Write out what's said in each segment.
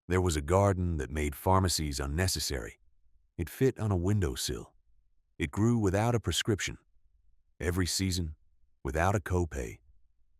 There was a garden that made pharmacies unnecessary. It fit on a windowsill. It grew without a prescription, every season, without a copay,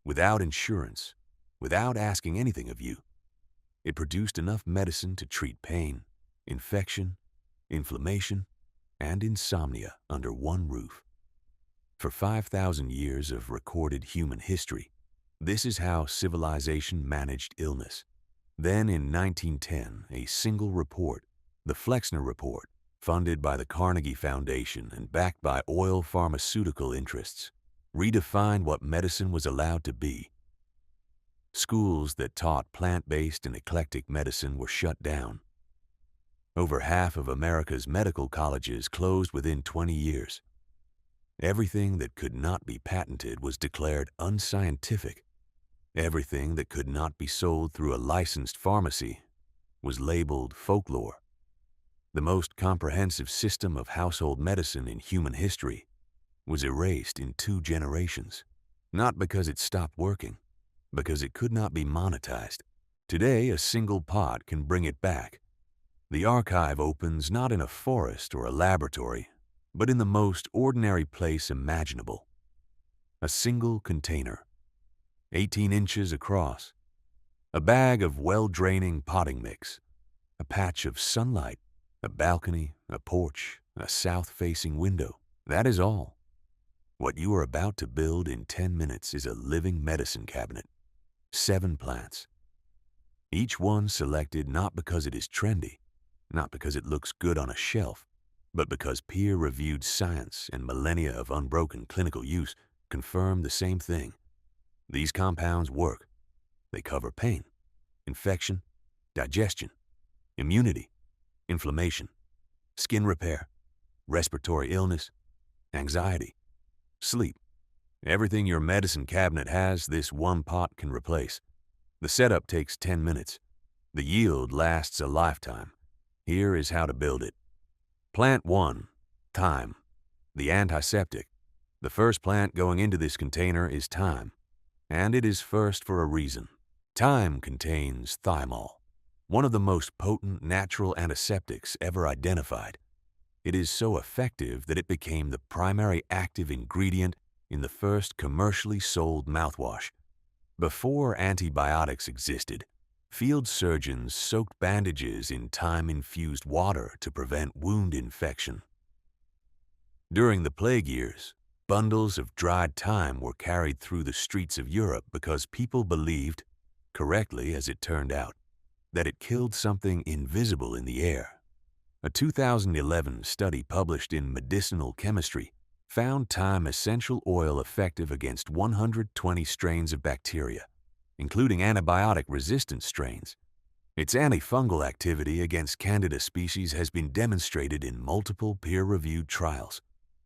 without insurance, without asking anything of you. It produced enough medicine to treat pain, infection, inflammation, and insomnia under one roof. For 5,000 years of recorded human history, this is how civilization managed illness. Then in 1910, a single report, the Flexner Report, funded by the Carnegie Foundation and backed by oil pharmaceutical interests, redefined what medicine was allowed to be. Schools that taught plant-based and eclectic medicine were shut down. Over half of America's medical colleges closed within 20 years. Everything that could not be patented was declared unscientific. Everything that could not be sold through a licensed pharmacy was labeled folklore. The most comprehensive system of household medicine in human history was erased in 2 generations, not because it stopped working, because it could not be monetized. Today, a single pot can bring it back. The archive opens not in a forest or a laboratory, but in the most ordinary place imaginable. A single container, 18 inches across, a bag of well-draining potting mix, a patch of sunlight, a balcony, a porch, a south-facing window. That is all. What you are about to build in 10 minutes is a living medicine cabinet. 7 plants. Each one selected not because it is trendy, not because it looks good on a shelf, but because peer-reviewed science and millennia of unbroken clinical use confirm the same thing. These compounds work. They cover pain, infection, digestion, immunity, inflammation, skin repair, respiratory illness, anxiety, sleep. Everything your medicine cabinet has, this one pot can replace. The setup takes 10 minutes. The yield lasts a lifetime. Here is how to build it. Plant 1, thyme, the antiseptic. The first plant going into this container is thyme, and it is first for a reason. Thyme contains thymol, one of the most potent natural antiseptics ever identified. It is so effective that it became the primary active ingredient in the first commercially sold mouthwash. Before antibiotics existed, field surgeons soaked bandages in thyme-infused water to prevent wound infection. During the plague years, bundles of dried thyme were carried through the streets of Europe because people believed, correctly as it turned out, that it killed something invisible in the air. A 2011 study published in Medicinal Chemistry found thyme essential oil effective against 120 strains of bacteria, including antibiotic-resistant strains. Its antifungal activity against Candida species has been demonstrated in multiple peer-reviewed trials.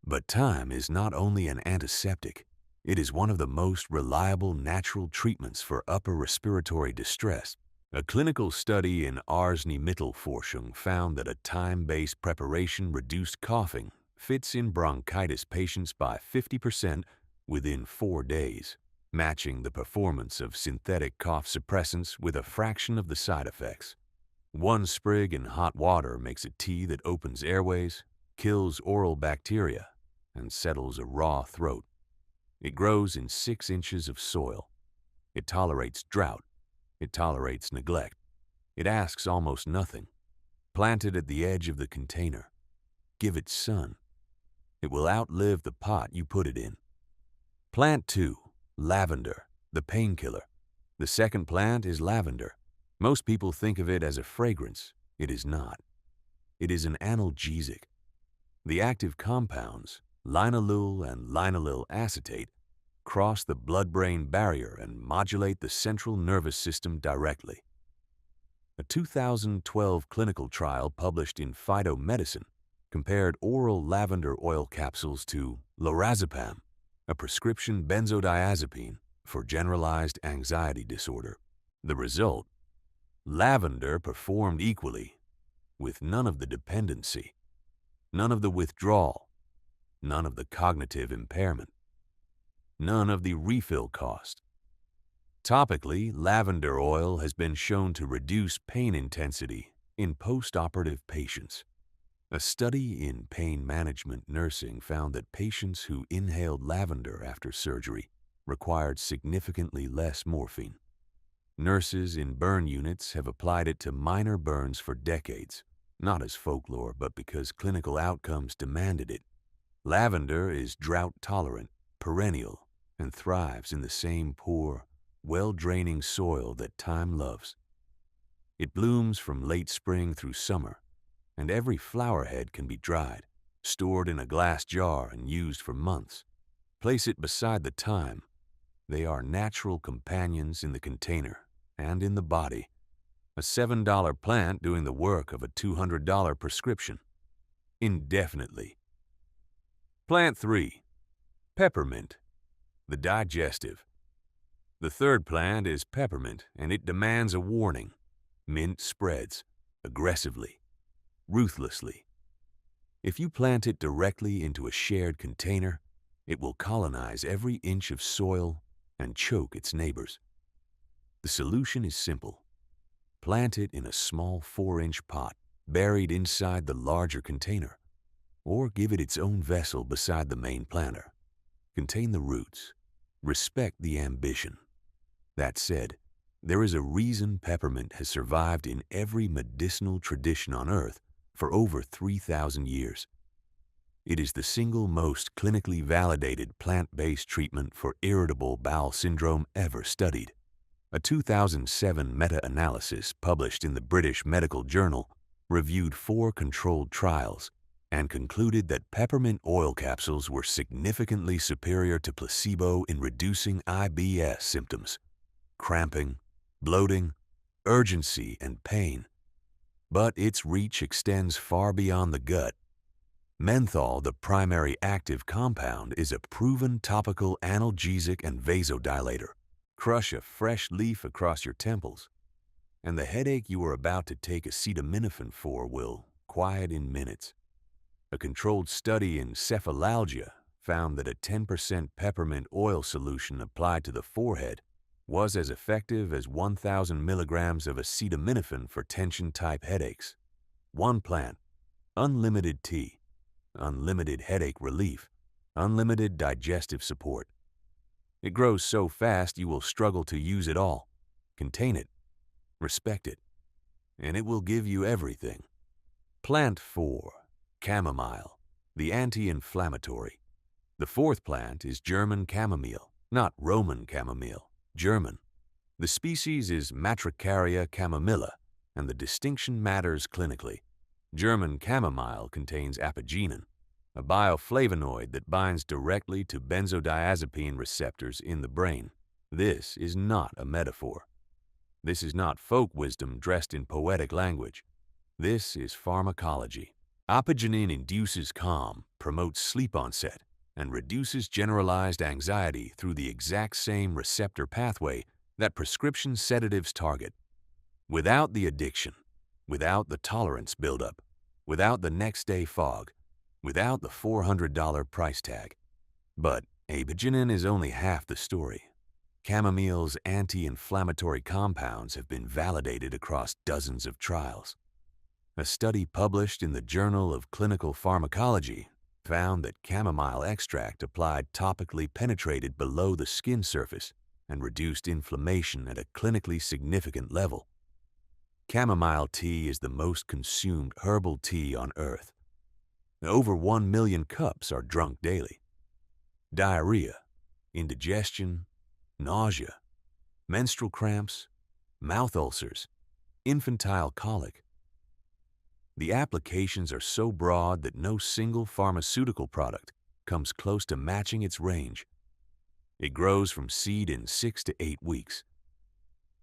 But thyme is not only an antiseptic, it is one of the most reliable natural treatments for upper respiratory distress. A clinical study in Arzneimittelforschung found that a thyme-based preparation reduced coughing fits in bronchitis patients by 50% within 4 days, matching the performance of synthetic cough suppressants with a fraction of the side effects. 1 sprig in hot water makes a tea that opens airways, kills oral bacteria, and settles a raw throat. It grows in 6 inches of soil. It tolerates drought. It tolerates neglect. It asks almost nothing. Plant it at the edge of the container. Give it sun. It will outlive the pot you put it in. Plant 2, lavender, the painkiller. The second plant is lavender. Most people think of it as a fragrance. It is not. It is an analgesic. The active compounds, linalool and linalool acetate, cross the blood-brain barrier and modulate the central nervous system directly. A 2012 clinical trial published in Phytomedicine compared oral lavender oil capsules to lorazepam, a prescription benzodiazepine for generalized anxiety disorder. The result? Lavender performed equally, with none of the dependency, none of the withdrawal, none of the cognitive impairment, none of the refill cost. Topically, lavender oil has been shown to reduce pain intensity in post-operative patients. A study in pain management nursing found that patients who inhaled lavender after surgery required significantly less morphine. Nurses in burn units have applied it to minor burns for decades, not as folklore, but because clinical outcomes demanded it. Lavender is drought-tolerant, perennial, and thrives in the same poor, well-draining soil that time loves. It blooms from late spring through summer, and every flower head can be dried, stored in a glass jar, and used for months. Place it beside the thyme. They are natural companions in the container and in the body. A $7 plant doing the work of a $200 prescription. Indefinitely. Plant 3. Peppermint, the digestive. The third plant is peppermint, and it demands a warning. Mint spreads, aggressively, ruthlessly. If you plant it directly into a shared container, it will colonize every inch of soil and choke its neighbors. The solution is simple. Plant it in a small 4-inch pot buried inside the larger container, or give it its own vessel beside the main planter. Contain the roots. Respect the ambition. That said, there is a reason peppermint has survived in every medicinal tradition on Earth for over 3,000 years. It is the single most clinically validated plant-based treatment for irritable bowel syndrome ever studied. A 2007 meta-analysis published in the British Medical Journal reviewed 4 controlled trials and concluded that peppermint oil capsules were significantly superior to placebo in reducing IBS symptoms, cramping, bloating, urgency, and pain. But its reach extends far beyond the gut. Menthol, the primary active compound, is a proven topical analgesic and vasodilator. Crush a fresh leaf across your temples, and the headache you are about to take acetaminophen for will quiet in minutes. A controlled study in cephalalgia found that a 10% peppermint oil solution applied to the forehead was as effective as 1,000 milligrams of acetaminophen for tension-type headaches. One plant, unlimited tea, unlimited headache relief, unlimited digestive support. It grows so fast you will struggle to use it all. Contain it, respect it, and it will give you everything. Plant 4. Chamomile, the anti-inflammatory. The fourth plant is German chamomile, not Roman chamomile, German. The species is Matricaria chamomilla, and the distinction matters clinically. German chamomile contains apigenin, a bioflavonoid that binds directly to benzodiazepine receptors in the brain. This is not a metaphor. This is not folk wisdom dressed in poetic language. This is pharmacology. Apigenin induces calm, promotes sleep onset, and reduces generalized anxiety through the exact same receptor pathway that prescription sedatives target. Without the addiction, without the tolerance buildup, without the next-day fog, without the $400 price tag. But apigenin is only half the story. Chamomile's anti-inflammatory compounds have been validated across dozens of trials. A study published in the Journal of Clinical Pharmacology found that chamomile extract applied topically penetrated below the skin surface and reduced inflammation at a clinically significant level. Chamomile tea is the most consumed herbal tea on Earth. Over 1 million cups are drunk daily. Diarrhea, indigestion, nausea, menstrual cramps, mouth ulcers, infantile colic. The applications are so broad that no single pharmaceutical product comes close to matching its range. It grows from seed in 6 to 8 weeks.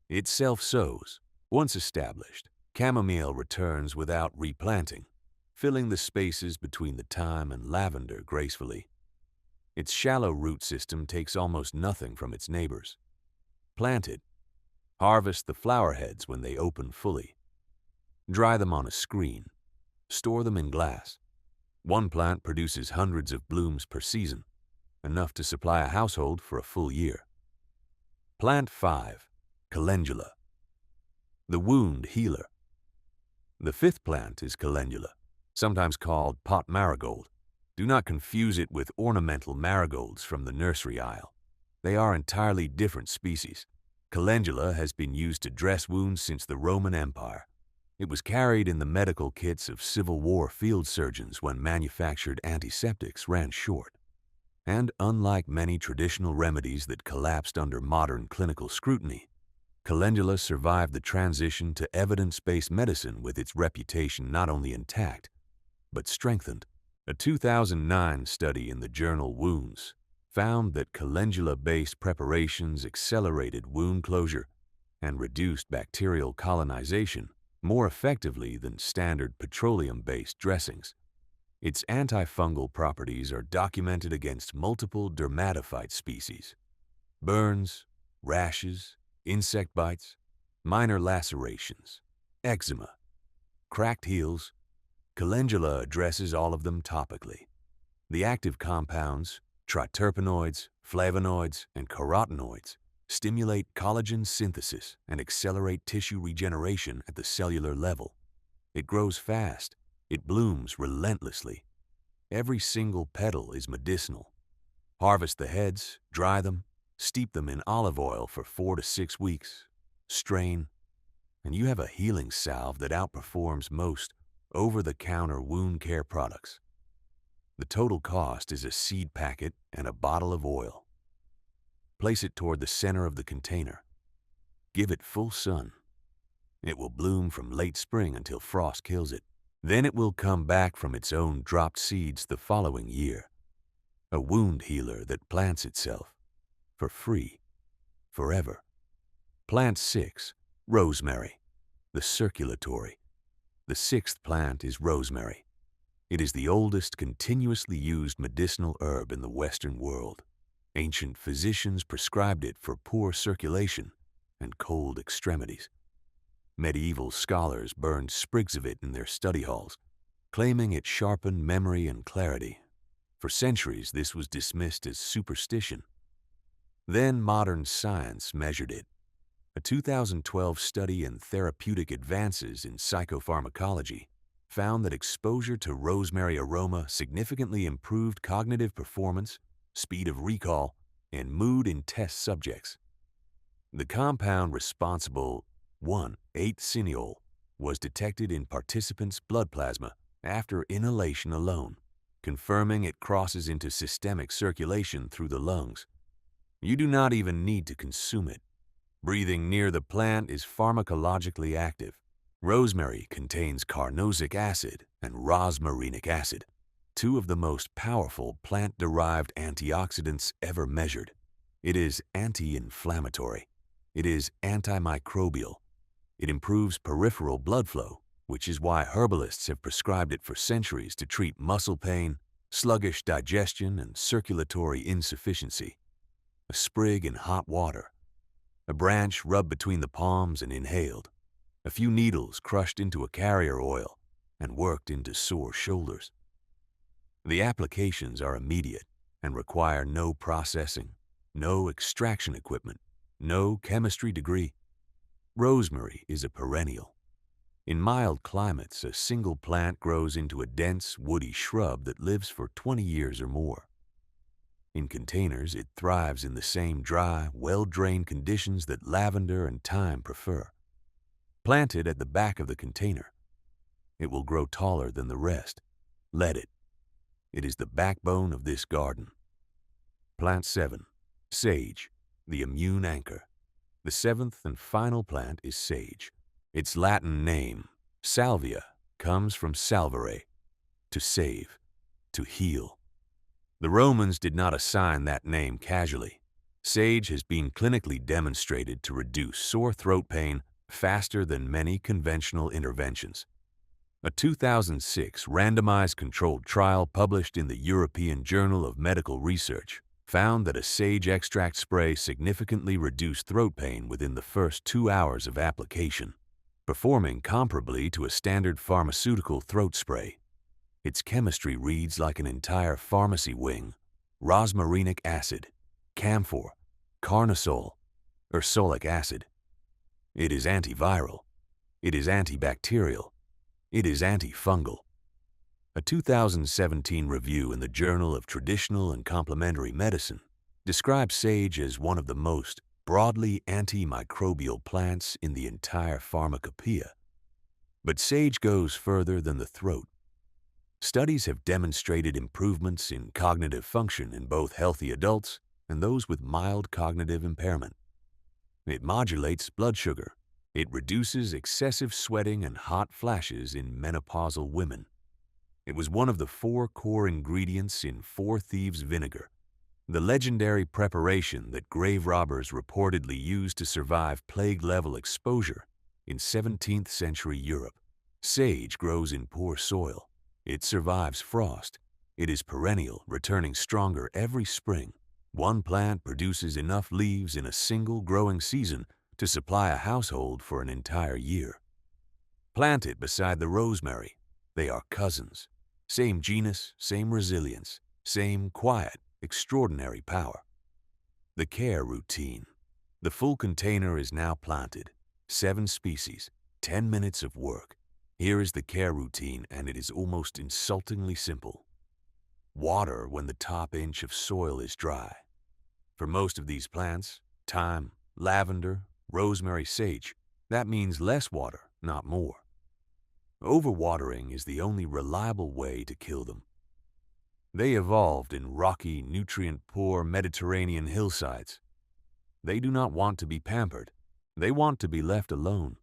It self-sows. Once established, chamomile returns without replanting, filling the spaces between the thyme and lavender gracefully. Its shallow root system takes almost nothing from its neighbors. Plant it. Harvest the flower heads when they open fully. Dry them on a screen. Store them in glass. One plant produces hundreds of blooms per season, enough to supply a household for a full year. Plant 5. Calendula, the wound healer. The fifth plant is calendula, sometimes called pot marigold. Do not confuse it with ornamental marigolds from the nursery aisle. They are entirely different species. Calendula has been used to dress wounds since the Roman Empire. It was carried in the medical kits of Civil War field surgeons when manufactured antiseptics ran short. And unlike many traditional remedies that collapsed under modern clinical scrutiny, calendula survived the transition to evidence-based medicine with its reputation not only intact, but strengthened. A 2009 study in the journal Wounds found that calendula-based preparations accelerated wound closure and reduced bacterial colonization more effectively than standard petroleum-based dressings. Its antifungal properties are documented against multiple dermatophyte species. Burns, rashes, insect bites, minor lacerations, eczema, cracked heels. Calendula addresses all of them topically. The active compounds, triterpenoids, flavonoids, and carotenoids, stimulate collagen synthesis and accelerate tissue regeneration at the cellular level. It grows fast. It blooms relentlessly. Every single petal is medicinal. Harvest the heads, dry them, steep them in olive oil for 4 to 6 weeks, strain, and you have a healing salve that outperforms most over-the-counter wound care products. The total cost is a seed packet and a bottle of oil. Place it toward the center of the container. Give it full sun. It will bloom from late spring until frost kills it. Then it will come back from its own dropped seeds the following year. A wound healer that plants itself for free, forever. Plant 6. Rosemary, the circulatory. The sixth plant is rosemary. It is the oldest continuously used medicinal herb in the Western world. Ancient physicians prescribed it for poor circulation and cold extremities. Medieval scholars burned sprigs of it in their study halls, claiming it sharpened memory and clarity. For centuries, this was dismissed as superstition. Then modern science measured it. A 2012 study in Therapeutic Advances in Psychopharmacology found that exposure to rosemary aroma significantly improved cognitive performance, speed of recall, and mood in test subjects. The compound responsible 1,8-cineol was detected in participants' blood plasma after inhalation alone, confirming it crosses into systemic circulation through the lungs. You do not even need to consume it. Breathing near the plant is pharmacologically active. Rosemary contains carnosic acid and rosmarinic acid, two of the most powerful plant-derived antioxidants ever measured. It is anti-inflammatory. It is antimicrobial. It improves peripheral blood flow, which is why herbalists have prescribed it for centuries to treat muscle pain, sluggish digestion, and circulatory insufficiency. A sprig in hot water. A branch rubbed between the palms and inhaled. A few needles crushed into a carrier oil and worked into sore shoulders. The applications are immediate and require no processing, no extraction equipment, no chemistry degree. Rosemary is a perennial. In mild climates, a single plant grows into a dense, woody shrub that lives for 20 years or more. In containers, it thrives in the same dry, well-drained conditions that lavender and thyme prefer. Planted at the back of the container, it will grow taller than the rest. Let it. It is the backbone of this garden. Plant 7. Sage, the immune anchor. The seventh and final plant is sage. Its Latin name, salvia, comes from salvare, to save, to heal. The Romans did not assign that name casually. Sage has been clinically demonstrated to reduce sore throat pain faster than many conventional interventions. A 2006 randomized controlled trial published in the European Journal of Medical Research found that a sage extract spray significantly reduced throat pain within the first 2 hours of application, performing comparably to a standard pharmaceutical throat spray. Its chemistry reads like an entire pharmacy wing: rosmarinic acid, camphor, carnosol, ursolic acid. It is antiviral. It is antibacterial. It is antifungal. A 2017 review in the Journal of Traditional and Complementary Medicine describes sage as one of the most broadly antimicrobial plants in the entire pharmacopoeia. But sage goes further than the throat. Studies have demonstrated improvements in cognitive function in both healthy adults and those with mild cognitive impairment. It modulates blood sugar. It reduces excessive sweating and hot flashes in menopausal women. It was one of the 4 core ingredients in Four Thieves vinegar, the legendary preparation that grave robbers reportedly used to survive plague-level exposure in 17th century Europe. Sage grows in poor soil. It survives frost. It is perennial, returning stronger every spring. One plant produces enough leaves in a single growing season to supply a household for an entire year. Plant it beside the rosemary. They are cousins. Same genus, same resilience, same quiet, extraordinary power. The care routine. The full container is now planted. 7 species, 10 minutes of work. Here is the care routine, and it is almost insultingly simple. Water when the top inch of soil is dry. For most of these plants, thyme, lavender, rosemary, sage, that means less water, not more. Overwatering is the only reliable way to kill them. They evolved in rocky, nutrient-poor Mediterranean hillsides. They do not want to be pampered. They want to be left alone.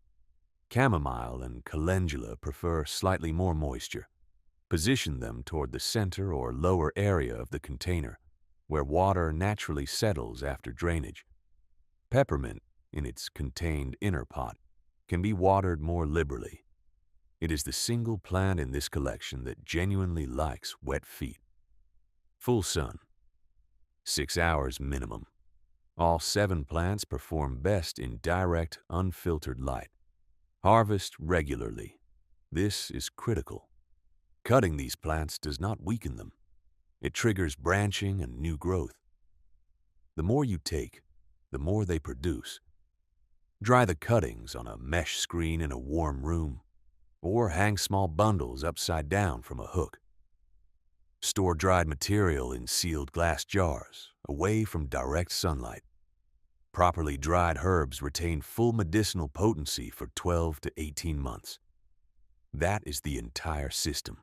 Chamomile and calendula prefer slightly more moisture. Position them toward the center or lower area of the container, where water naturally settles after drainage. Peppermint, in its contained inner pot, can be watered more liberally. It is the single plant in this collection that genuinely likes wet feet. Full sun. 6 hours minimum. All 7 plants perform best in direct, unfiltered light. Harvest regularly. This is critical. Cutting these plants does not weaken them. It triggers branching and new growth. The more you take, the more they produce. Dry the cuttings on a mesh screen in a warm room, or hang small bundles upside down from a hook. Store dried material in sealed glass jars, away from direct sunlight. Properly dried herbs retain full medicinal potency for 12 to 18 months. That is the entire system.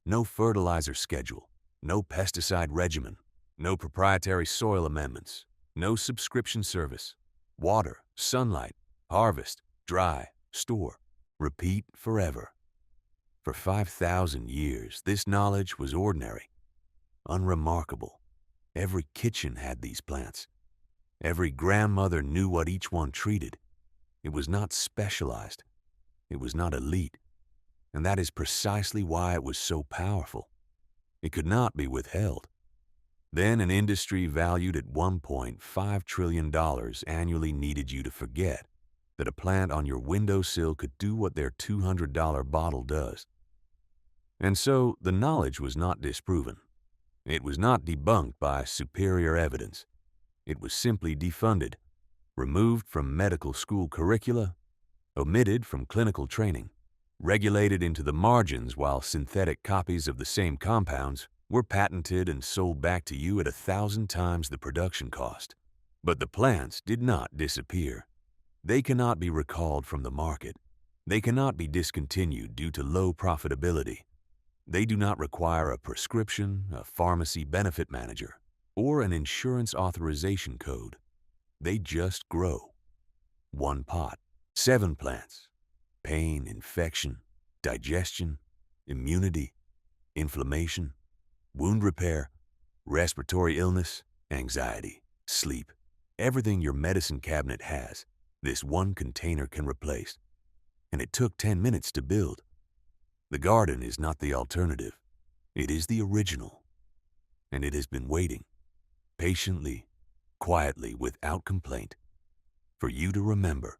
No fertilizer schedule, no pesticide regimen, no proprietary soil amendments, no subscription service. Water, sunlight, harvest, dry, store, repeat forever. For 5,000 years, this knowledge was ordinary, unremarkable. Every kitchen had these plants. Every grandmother knew what each one treated. It was not specialized. It was not elite. And that is precisely why it was so powerful. It could not be withheld. Then an industry valued at $1.5 trillion annually needed you to forget that a plant on your windowsill could do what their $200 bottle does. And so the knowledge was not disproven. It was not debunked by superior evidence. It was simply defunded, removed from medical school curricula, omitted from clinical training, regulated into the margins while synthetic copies of the same compounds were patented and sold back to you at 1,000 times the production cost. But the plants did not disappear. They cannot be recalled from the market. They cannot be discontinued due to low profitability. They do not require a prescription, a pharmacy benefit manager, or an insurance authorization code. They just grow. 1 pot, 7 plants. Pain, infection, digestion, immunity, inflammation, wound repair, respiratory illness, anxiety, sleep. Everything your medicine cabinet has, this one container can replace. And it took 10 minutes to build. The garden is not the alternative. It is the original. And it has been waiting, patiently, quietly, without complaint, for you to remember